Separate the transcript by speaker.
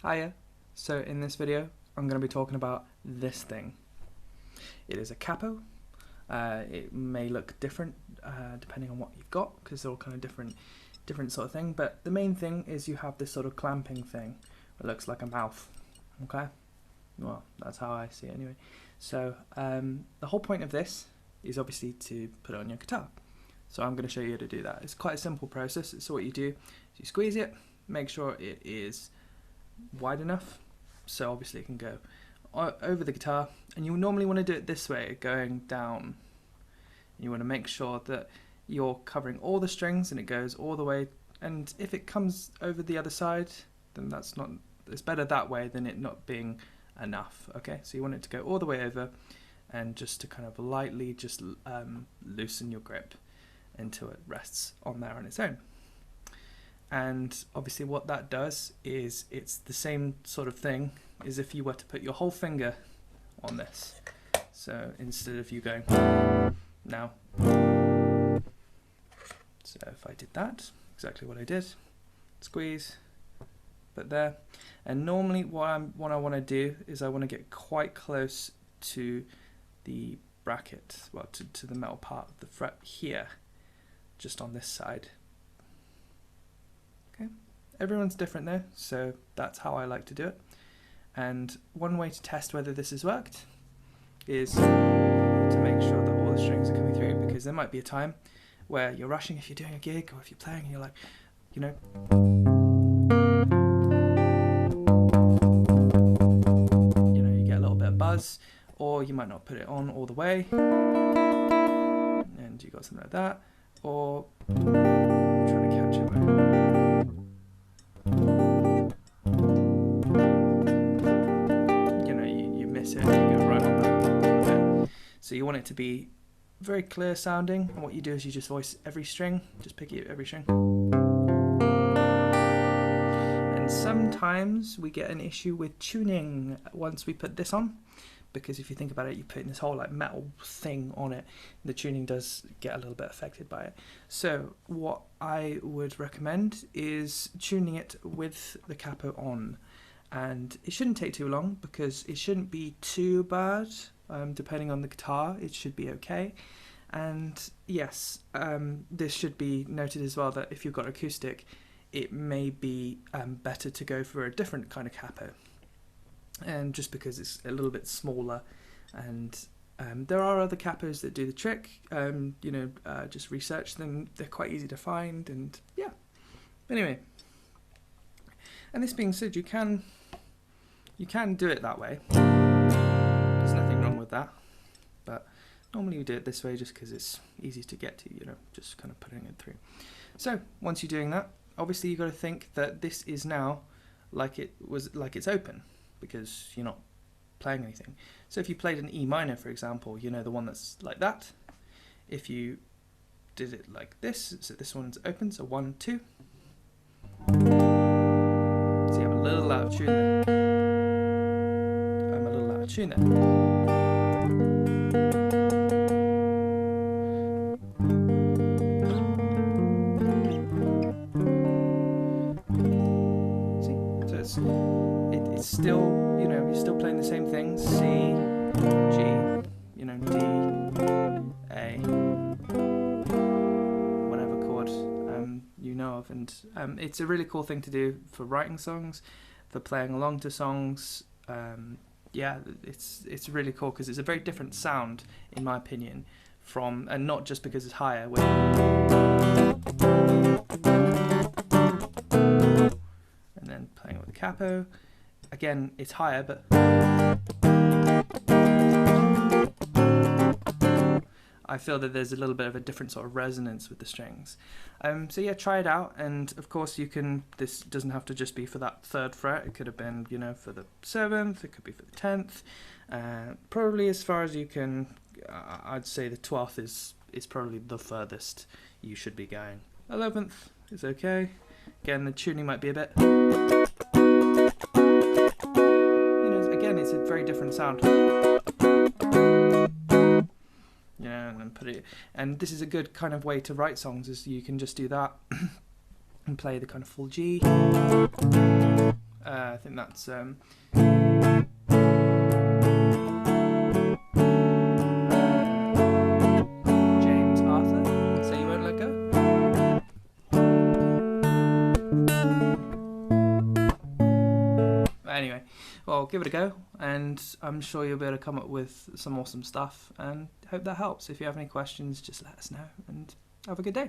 Speaker 1: Hiya. So in this video I'm going to be talking about this thing. It is a capo. It may look different depending on what you've got, because they're all kind of different sort of thing, but the main thing is you have this sort of clamping thing. It looks like a mouth. Okay, well, that's how I see it anyway. So the whole point of this is obviously to put it on your guitar. So I'm going to show you how to do that. It's quite a simple process. So what you do is you squeeze it, make sure it is wide enough so obviously it can go over the guitar, and you normally want to do it this way, going down. You want to make sure that you're covering all the strings and it goes all the way, and if it comes over the other side, then it's better that way than it not being enough. Okay, so you want it to go all the way over, and just to kind of lightly just loosen your grip until it rests on there on its own. And obviously what that does is it's the same sort of thing as if you were to put your whole finger on this. So instead of you going now, so if I did that, exactly what I did, squeeze, put there, and normally what I want to do is I want to get quite close to the bracket, well, to the metal part of the fret here, just on this side. Okay, everyone's different though, so that's how I like to do it. And one way to test whether this has worked is to make sure that all the strings are coming through, because there might be a time where you're rushing if you're doing a gig, or if you're playing and you're like, you know, you get a little bit of buzz, or you might not put it on all the way and you got something like that, or trying to catch it. You miss it and you go right on that. So you want it to be very clear sounding, and what you do is you just voice every string, just pick it every string. And sometimes we get an issue with tuning once we put this on, because if you think about it, you're putting this whole like metal thing on it, the tuning does get a little bit affected by it. So what I would recommend is tuning it with the capo on, and it shouldn't take too long because it shouldn't be too bad. Depending on the guitar, it should be okay. And yes, this should be noted as well, that if you've got acoustic, it may be better to go for a different kind of capo, and just because it's a little bit smaller. And there are other capos that do the trick. Just research them, they're quite easy to find, and yeah. Anyway, and this being said, you can do it that way. There's nothing wrong with that, but normally you do it this way just because it's easy to get to, just kind of putting it through. So once you're doing that, obviously you've got to think that this is now like it's open, because you're not playing anything. So if you played an E minor, for example, the one that's like that, if you did it like this, so this one's open, so 1, 2. So you have a little out of tune there. I'm a little out of tune there. It's still, you're still playing the same things, C, G, D, A, whatever chord you know of. And it's a really cool thing to do for writing songs, for playing along to songs. Yeah, it's really cool because it's a very different sound, in my opinion, and not just because it's higher. And then playing with the capo, again, it's higher, but I feel that there's a little bit of a different sort of resonance with the strings. So yeah, try it out, and of course this doesn't have to just be for that 3rd fret. It could have been, for the 7th, it could be for the 10th. Probably as far as you can, I'd say the 12th is probably the furthest you should be going. 11th is okay. Again, the tuning might be a bit, again, it's a very different sound. And then put it, and this is a good kind of way to write songs, is you can just do that and play the kind of full G, I think that's James Arthur. So you won't let go. Anyway, well, give it a go, and I'm sure you'll be able to come up with some awesome stuff, and hope that helps. If you have any questions, just let us know, and have a good day.